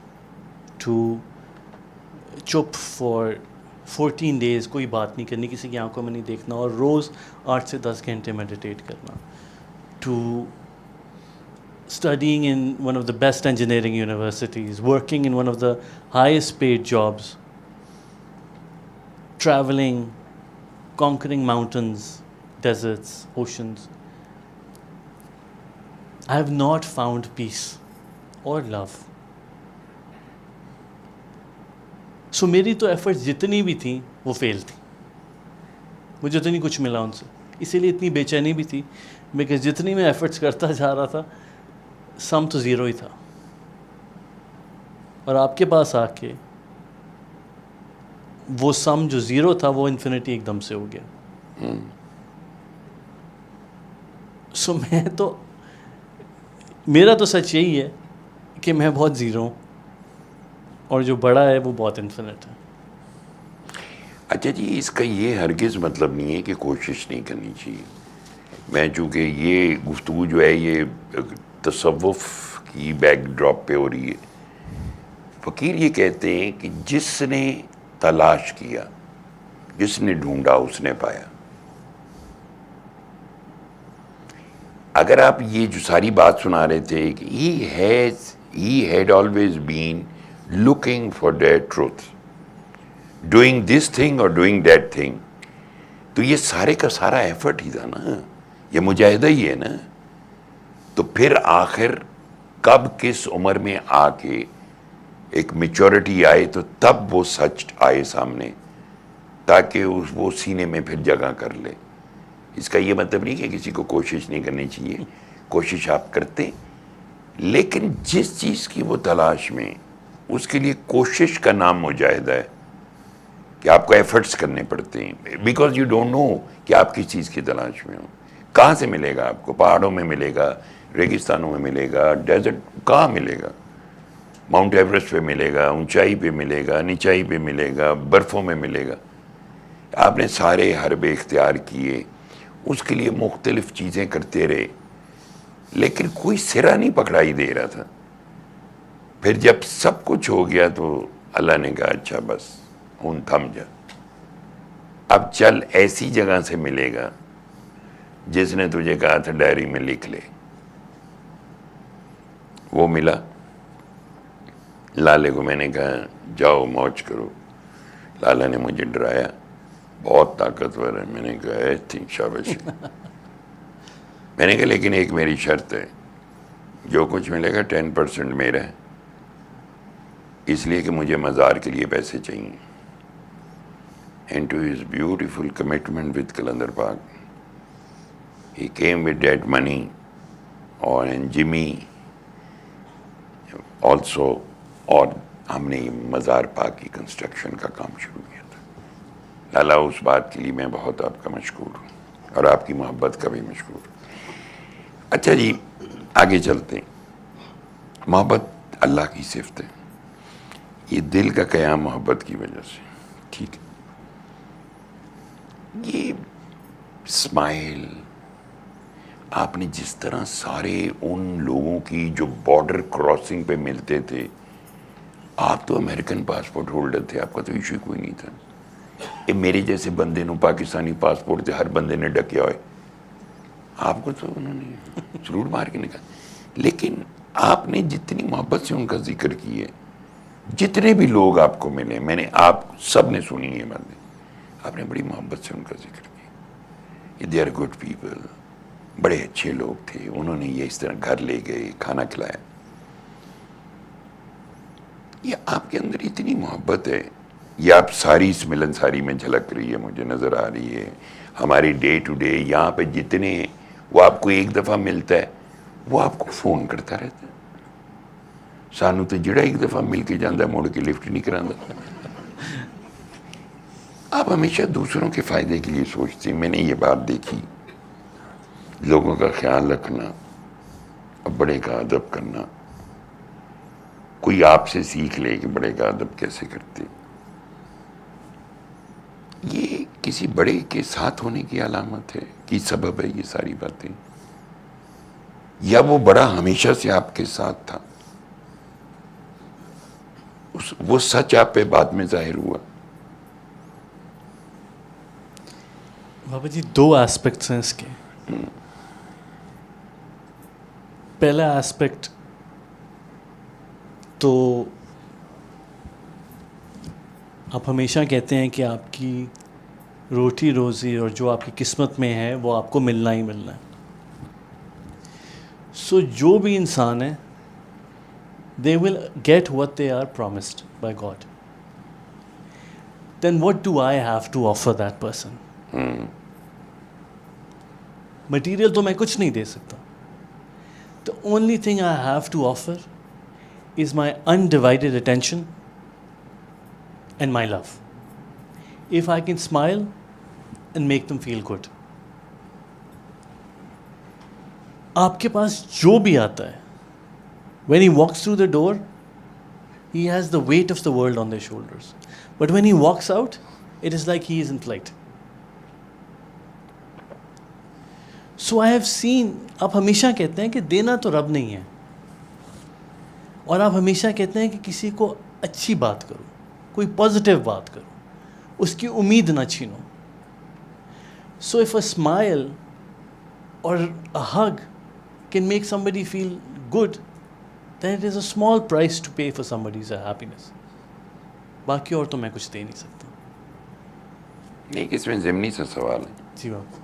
to चुप for 14 days, कोई बात नहीं करनी, किसी की आंखों में नहीं देखना और रोज़ 8 से 10 घंटे meditate करना, to studying in one of the best engineering universities, working in one of the highest paid jobs, traveling, conquering mountains, deserts, oceans. I have not found peace or love. So मेरी तो efforts जितनी भी थी वो fail थी, मुझे तो नहीं कुछ मिला उनसे, इसीलिए इतनी बेचैनी भी थी, बिकॉज जितनी मैं efforts करता जा रहा था सम तो ज़ीरो ही था, और आपके पास आके वो सम जो ज़ीरो था वो इन्फिनिटी एकदम से हो गया। सो मैं तो, मेरा तो सच यही है कि मैं बहुत ज़ीरो हूँ और जो बड़ा है वो बहुत इन्फिनिट है। अच्छा जी, इसका ये हरगिज़ मतलब नहीं है कि कोशिश नहीं करनी चाहिए। मैं चूँकि ये गुफ्तगू जो है ये तसव्वुफ़ की बैकड्रॉप पे हो रही है, फ़कीर ये कहते हैं कि जिसने तलाश किया, जिसने ढूंढा उसने पाया। अगर आप ये जो सारी बात सुना रहे थे कि he had always been looking for that truth, doing this thing or doing that thing, तो ये सारे का सारा एफर्ट ही था ना, ये मुजाहिदा ही है ना। तो फिर आखिर कब किस उम्र में आके एक मैच्योरिटी आए तो तब वो सच आए सामने, ताकि वो सीने में फिर जगह कर ले। इसका ये मतलब नहीं कि किसी को कोशिश नहीं करनी चाहिए, कोशिश आप करते, लेकिन जिस चीज़ की वो तलाश में, उसके लिए कोशिश का नाम मुजाहिदा है कि आपको एफर्ट्स करने पड़ते हैं, बिकॉज यू डोंट नो कि आप किस चीज़ की तलाश में हो। कहाँ से मिलेगा आपको? पहाड़ों में मिलेगा, रेगिस्तानों में मिलेगा, डेजर्ट कहाँ मिलेगा? माउंट एवरेस्ट पे मिलेगा, ऊंचाई पे मिलेगा, निचाई पे मिलेगा, बर्फ़ों में मिलेगा। आपने सारे हरबे इख्तियार किए, उसके लिए मुख्तलिफ़ चीज़ें करते रहे, लेकिन कोई सिरा नहीं पकड़ाई दे रहा था। फिर जब सब कुछ हो गया तो अल्लाह ने कहा अच्छा बस उन थम जा, अब चल ऐसी जगह से मिलेगा जिसने तुझे कहा था डायरी में लिख ले। वो मिला, लाले को मैंने कहा जाओ मौज करो। लाला ने मुझे डराया, बहुत ताकतवर है। मैंने कहा ठीक शाबाश। मैंने कहा लेकिन एक मेरी शर्त है, जो कुछ मिलेगा 10% मेरा है, इसलिए कि मुझे मज़ार के लिए पैसे चाहिए। And to his beautiful commitment with Qalandar Pak, he came with that money और एंड जिमी ऑल्सो, और हमने मज़ार पाक की कंस्ट्रक्शन का काम शुरू किया था। लाला उस बात के लिए मैं बहुत आपका मशकूर हूँ और आपकी मोहब्बत का भी मशकूर हूँ। अच्छा जी, आगे चलते हैं। मोहब्बत अल्लाह की सिफ़त है, ये दिल का क़याम मोहब्बत की वजह से, ठीक है। ये स्माइल आपने जिस तरह सारे उन लोगों की जो बॉर्डर क्रॉसिंग पे मिलते थे, आप तो अमेरिकन पासपोर्ट होल्डर थे, आपका तो इशू कोई नहीं था। ये मेरे जैसे बंदे नूं पाकिस्तानी पासपोर्ट से हर बंदे ने डकिया होए आपको तो उन्होंने जरूर मार के निकाला, लेकिन आपने जितनी मोहब्बत से उनका जिक्र किया है, जितने भी लोग आपको मिले, मैंने आप सब ने सुनी ये बातें, आपने बड़ी मोहब्बत से उनका जिक्र किया। दे आर गुड पीपल, बड़े अच्छे लोग थे, उन्होंने ये इस तरह घर ले गए, खाना खिलाया। ये आपके अंदर इतनी मोहब्बत है, ये आप सारी इस मिलनसारी में झलक रही है, मुझे नज़र आ रही है। हमारी डे टू डे यहाँ पे जितने, वो आपको एक दफ़ा मिलता है, वो आपको फ़ोन करता रहता है। सानू तो जिड़ा एक दफ़ा मिल के जाता, मुड़ के लिफ्ट नहीं कराता। आप हमेशा दूसरों के फ़ायदे के लिए सोचते हैं। मैंने ये बात देखी, लोगों का ख्याल रखना, अब बड़े का अदब करना। कोई आपसे सीख ले कि बड़े का अदब कैसे करते। ये किसी बड़े के साथ होने की अलामत है कि सबब है ये सारी बातें, या वो बड़ा हमेशा से आपके साथ था, वो सच आप पे बाद में जाहिर हुआ। बाबा जी, दो एस्पेक्ट्स हैं इसके। पहला एस्पेक्ट तो आप हमेशा कहते हैं कि आपकी रोटी रोज़ी और जो आपकी किस्मत में है वो आपको मिलना ही मिलना है। सो जो भी इंसान है, they will get what they are promised by God. Then what do I have to offer that person? Material तो मैं कुछ नहीं दे सकता। The only thing I have to offer is my undivided attention and my love. If I can smile and make them feel good. आपके पास जो भी आता है, when he walks through the door, he has the weight of the world on their shoulders. But when he walks out, it is like he is in flight. So I have seen, आप हमेशा कहते हैं कि देना तो रब नहीं है, और आप हमेशा कहते हैं कि किसी को अच्छी बात करो, कोई पॉजिटिव बात करो, उसकी उम्मीद ना छीनो. So if a smile or a hug can make somebody feel good, then it is a small price to pay for somebody's happiness. बाकी और तो मैं कुछ दे नहीं सकता. नहीं, इसमें ज़मीनी सा सवाल है. जी बाबा.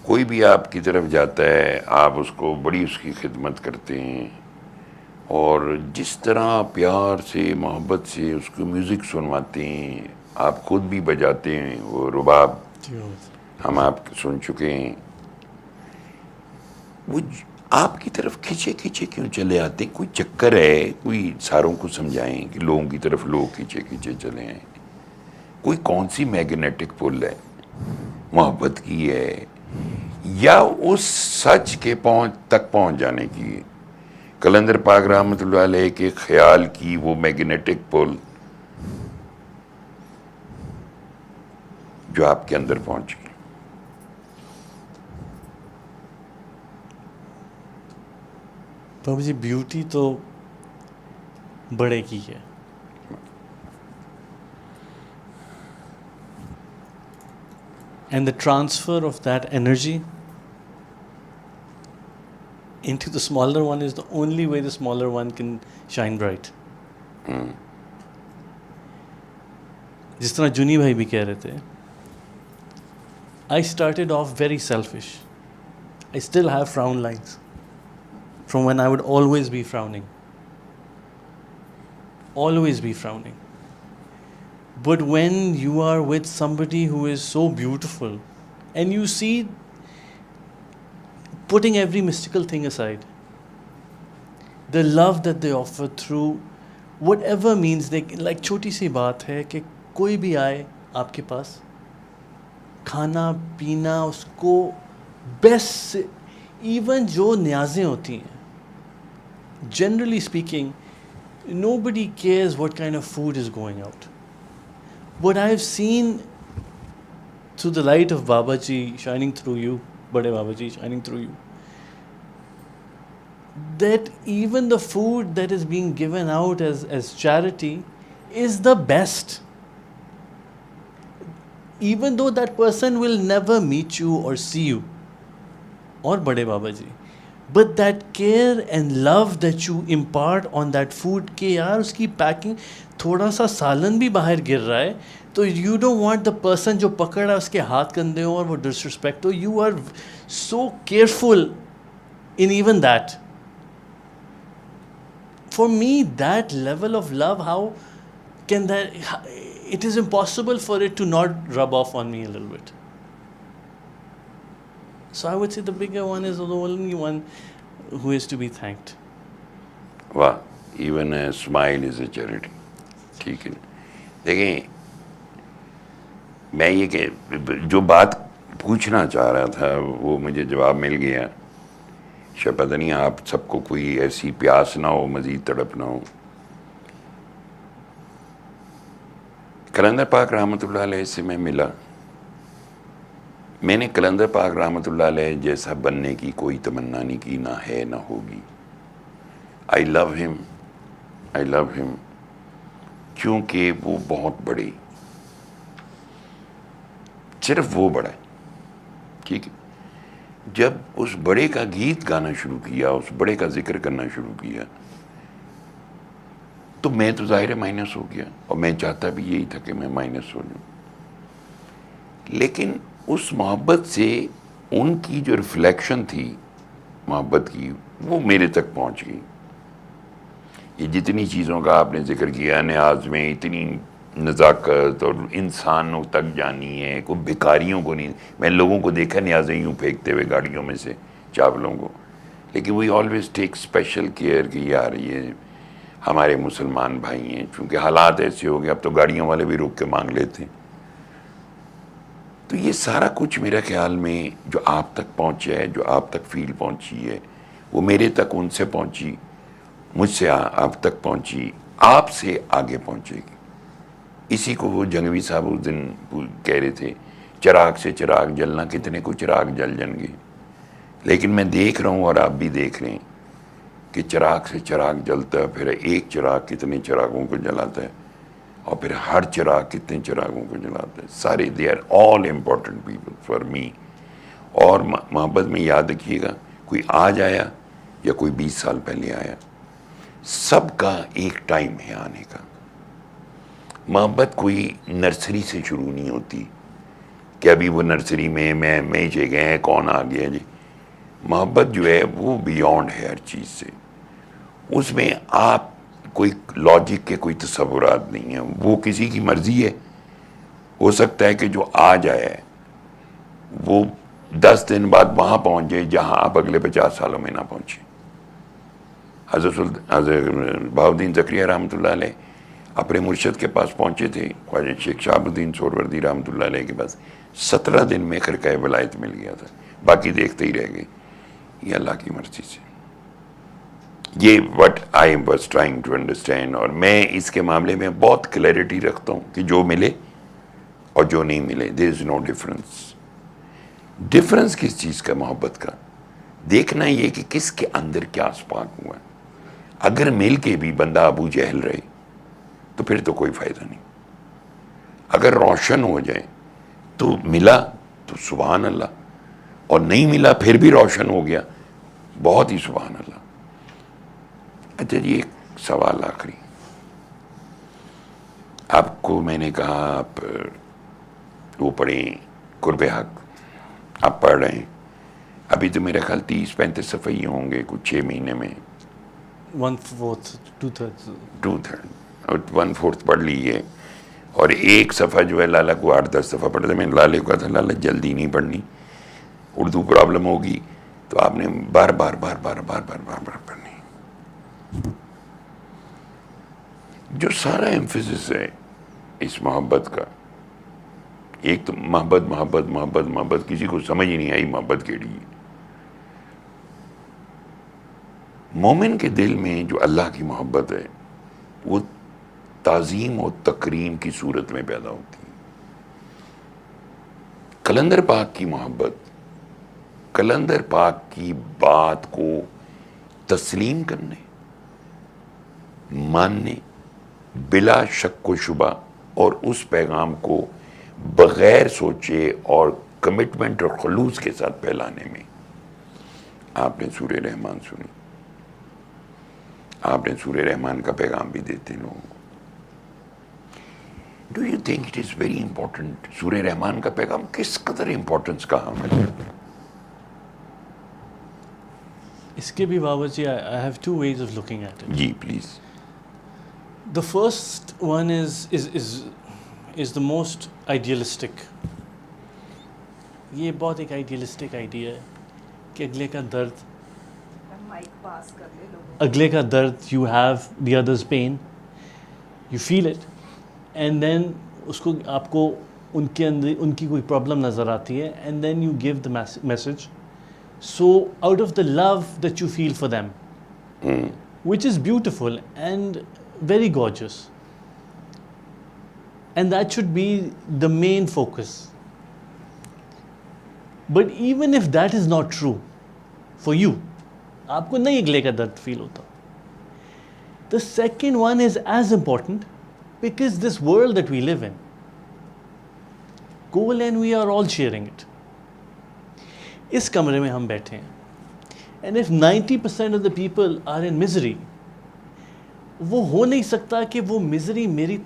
कोई भी आपकी तरफ जाता है, आप उसको बड़ी उसकी खिदमत करते हैं, और जिस तरह प्यार से मोहब्बत से उसको म्यूज़िक सुनवाते हैं, आप खुद भी बजाते हैं वो रुबाब, हम आप सुन चुके हैं, वो आपकी तरफ खींचे खींचे क्यों चले आते हैं? कोई चक्कर है? कोई सारों को समझाएं कि लोगों की तरफ लोग खींचे खींचे चले आए. कोई कौन सी मैग्नेटिक पुल है? मोहब्बत की है या उस सच के तक पहुंच जाने की है? कलंदर पाक रहमतुल्लाह अलैह के ख्याल की वो मैग्नेटिक पुल जो आपके अंदर पहुंच गई. बाबू जी, ब्यूटी तो बड़े की है, and the transfer of that energy into the smaller one is the only way the smaller one can shine bright. जिस तरह जुनी भाई भी कह रहे थे, I started off very selfish. I still have frown lines from when I would always be frowning. Always be frowning. But when you are with somebody who is so beautiful and you see, putting every mystical thing aside, the love that they offer through whatever means they, like छोटी सी बात है कि कोई भी आए आपके पास, खाना पीना उसको बेस्ट, इवन जो न्याज़ें होती हैं, generally speaking, nobody cares what kind of food is going out. What I have seen through the light of Babaji shining through you, Bade Babaji shining through you, that even the food that is being given out as charity is the best. Even though that person will never meet you or see you, और बड़े Baba ji, but that care and love that you impart on that food के यार उसकी packing, थोड़ा सा सालन भी बाहर गिर रहा है तो you don't want the person जो पकड़ा उसके हाथ कंधे हो और वो डिसरिस्पेक्ट हो, you are so careful in even that. For me, that level of love, how can that, it is impossible for it to not rub off on me a little bit. So I would say the bigger one is the only one who is to be thanked. वाह, even a smile is a charity. ठीक है, देखें, मैं ये कि जो बात पूछना चाह रहा था वो मुझे जवाब मिल गया. शायद पता नहीं आप सबको कोई ऐसी प्यास ना हो, मज़ीद तड़प ना हो. कलंदर पाक रहमतुल्लाह अलैह से मैं मिला. मैंने कलंदर पाक रहमतुल्लाह अलैह जैसा बनने की कोई तमन्ना नहीं की, ना है ना होगी. I love him, I love him, क्योंकि वो बहुत बड़े, सिर्फ वो बड़ा है. ठीक है, जब उस बड़े का गीत गाना शुरू किया, उस बड़े का जिक्र करना शुरू किया, तो मैं तो ज़ाहिर है माइनस हो गया, और मैं चाहता भी यही था कि मैं माइनस हो जाऊं. लेकिन उस मोहब्बत से उनकी जो रिफ्लेक्शन थी मोहब्बत की, वो मेरे तक पहुंच गई. ये जितनी चीज़ों का आपने जिक्र किया, न्याज में इतनी नज़ाकत और इंसानों तक जानी है, कोई भिखारियों को नहीं. मैं लोगों को देखा न्याज़ें यूँ फेंकते हुए गाड़ियों में से चावलों को, लेकिन we always take special care कि यार ये हमारे मुसलमान भाई हैं. चूँकि हालात ऐसे हो गए, अब तो गाड़ियों वाले भी रुक के मांग लेते हैं. तो ये सारा कुछ मेरे ख्याल में जो आप तक पहुँचा है, जो आप तक फील पहुँची है, वो मेरे तक उनसे पहुँची, मुझसे आप तक पहुँची, आपसे आगे पहुँचेगी. इसी को वो जंगवी साहब उस दिन कह रहे थे, चिराग से चिराग जलना, कितने को चिराग जल जाएंगे. लेकिन मैं देख रहा हूँ और आप भी देख रहे हैं कि चिराग से चिराग जलता है, फिर एक चिराग कितने चिरागों को जलाता है, और फिर हर चिराग कितने चिरागों को जलाता है. सारे they are all important people for me. और मोहब्बत में याद रखिएगा, कोई आज आया या कोई 20 साल पहले आया, सबका एक टाइम है आने का. मोहब्बत कोई नर्सरी से शुरू नहीं होती कि अभी वो नर्सरी में मैं जे गए कौन आ गया जी. मोहब्बत जो है वो बियॉन्ड है हर चीज़ से. उसमें आप कोई लॉजिक के कोई तसव्वुरात नहीं है, वो किसी की मर्ज़ी है. हो सकता है कि जो आज आया है वो 10 दिन बाद वहाँ पहुँच जाए जहाँ आप अगले 50 सालों में ना पहुँचे. हज़रत बहाउद्दीन ज़करिया रहमतुल्लाह अलैह अपने मुर्शद के पास पहुँचे थे, ख्वाजा शेख शहाबुद्दीन सोहरवर्दी रहमतुल्लाह अलैह के पास. 17 दिन में खरका वलायत मिल गया था, बाकी देखते ही रह गए. ये अल्लाह की मर्ज़ी से. ये what I was trying to understand. और मैं इसके मामले में बहुत क्लैरिटी रखता हूँ कि जो मिले और जो नहीं मिले, there is no difference. Difference किस चीज़ का? मोहब्बत का. देखना ये कि किसके अंदर क्या स्पार्क हुआ. अगर मिल के भी बंदा अबू जहल रहे तो फिर तो कोई फ़ायदा नहीं. अगर रोशन हो जाए तो मिला तो सुभान अल्लाह, और नहीं मिला फिर भी रोशन हो गया, बहुत ही सुभान अल्लाह. अच्छा जी, एक सवाल आखिरी. आपको मैंने कहा आप वो पढ़ें कुर्बे हक, आप पढ़ रहे हैं. अभी तो मेरा ख्याल 30-35 सफ़े ही होंगे कुछ 6 महीने में. 1/4, 2/3. 2/3 और 1/4 पढ़ ली है. और एक सफ़ा जो है लाला को 8-10 दफ़ा पढ़ते. मैंने लाले को कहा था लाला जल्दी नहीं पढ़नी, उर्दू प्रॉब्लम होगी, तो आपने बार बार पढ़नी. जो सारा एम्फेसिस है इस मोहब्बत का, एक तो मोहब्बत मोहब्बत मोहब्बत मोहब्बत, किसी को समझ ही नहीं आई मोहब्बत के लिए. मोमिन के दिल में जो अल्लाह की मोहब्बत है वो ताज़ीम और तकरीम की सूरत में पैदा होती है. कलंदर पाक की मोहब्बत, कलंदर पाक की बात को तस्लीम करने, मानने, बिला शक व शुबा, और उस पैगाम को बग़ैर सोचे और कमिटमेंट और खलूस के साथ फैलाने में आपने सूर्य रहमान सुनी, आपने सूर्य रहमान का पैगाम भी देते लोगों को. Do you think it is very important? Surya Rahman का पैगाम किस कदर इंपॉर्टेंस का हामिल है? इसके भी Baba ji, I have two ways of looking at it. जी please. The first one is the most idealistic. ये बहुत एक idealistic idea है कि अगले का दर्द, माइक पास कर ले लोगों अगले का दर्द, you have the other's pain, you feel it, and then उसको आपको उनके अंदर उनकी कोई प्रॉब्लम नज़र आती है, and then you give the message. So out of the love that you feel for them, which is beautiful and very gorgeous, and that should be the main focus. But even if that is not true for you, आपको नहीं अगले का दर्द feel होता, the second one is as important, because this world that we live in, cool and we are all sharing it. इस कमरे में हम बैठे हैं, and if 90% of the people are in misery, वो हो नहीं सकता कि वो मिजरी मेरी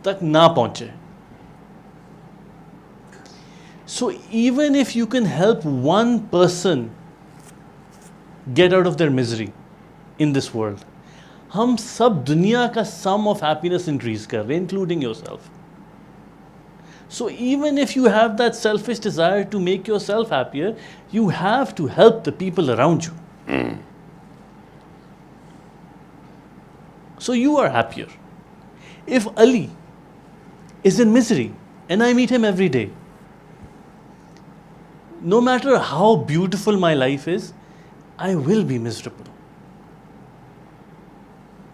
तक ना पहुंचे. So even if you can help one person get out of their misery in this world, हम सब दुनिया का sum of happiness increase कर रहे हैं, including yourself. So even if you have that selfish desire to make yourself happier, you have to help the people around you. So you are happier. If Ali is in misery and I meet him every day, no matter how beautiful my life is, I will be miserable.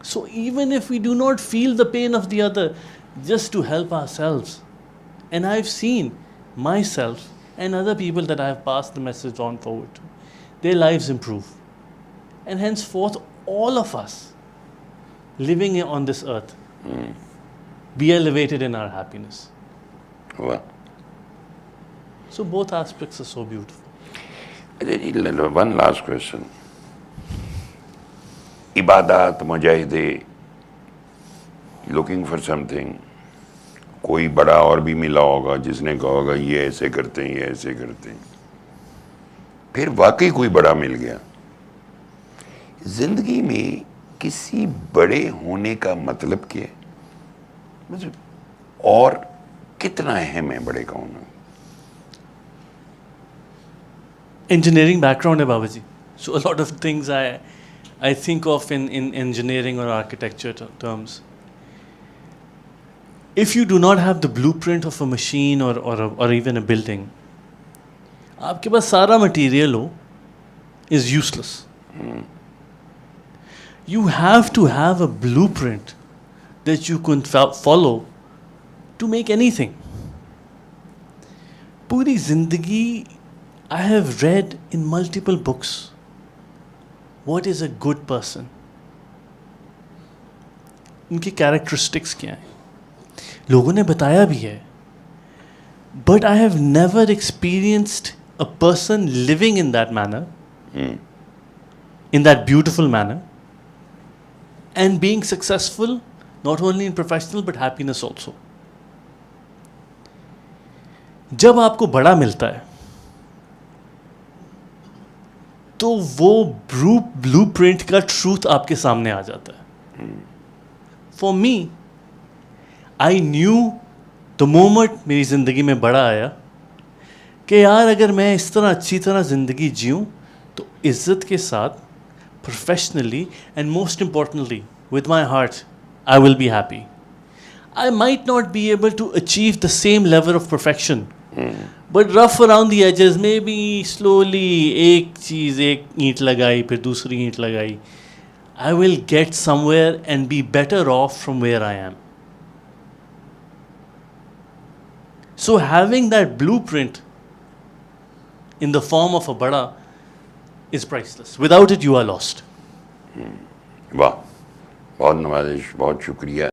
So even if we do not feel the pain of the other, just to help ourselves. And I've seen myself and other people that I have passed the message on forward to, their lives improve. And henceforth, all of us living on this earth be elevated in our happiness. वाह. So both aspects are so beautiful. अच्छा जी, one last question. इबादत, मुजाहिदे, looking for something, कोई बड़ा और भी मिला होगा जिसने कहा होगा ये ऐसे करते हैं, ये ऐसे करते हैं, फिर वाकई कोई बड़ा मिल गया. जिंदगी में किसी बड़े होने का मतलब क्या है? मतलब और कितना अहम है बड़े का होना? Engineering background है बाबा जी. So a lot of things I think of in engineering or architecture terms. If you do not have the blueprint of a machine or even a building, आपके पास सारा material हो is useless. You have to have a blueprint that you can follow to make anything. पूरी जिंदगी I have read in multiple books what is a good person. उनकी characteristics क्या हैं? लोगों ने बताया भी है, but I have never experienced a person living in that manner, in that beautiful manner, and being successful not only in professional but happiness also. जब आपको बड़ा मिलता है तो वो ब्लूप्रिंट का ट्रूथ आपके सामने आ जाता है. For me, I knew the moment मेरी ज़िंदगी में बड़ा आया कि यार अगर मैं इस तरह अच्छी तरह ज़िंदगी जीऊँ तो इज़्ज़त के साथ, professionally and most importantly with my heart, I will be happy. I might not be able to achieve the same level of perfection, but rough around the edges, maybe slowly, एक चीज़, एक ईंट लगाई, फिर दूसरी ईंट लगाई, I will get somewhere and be better off from where I am. So having that blueprint in the form of a bada is priceless. Without it, you are lost. वाह, बहुत नवाजिश, बहुत शुक्रिया.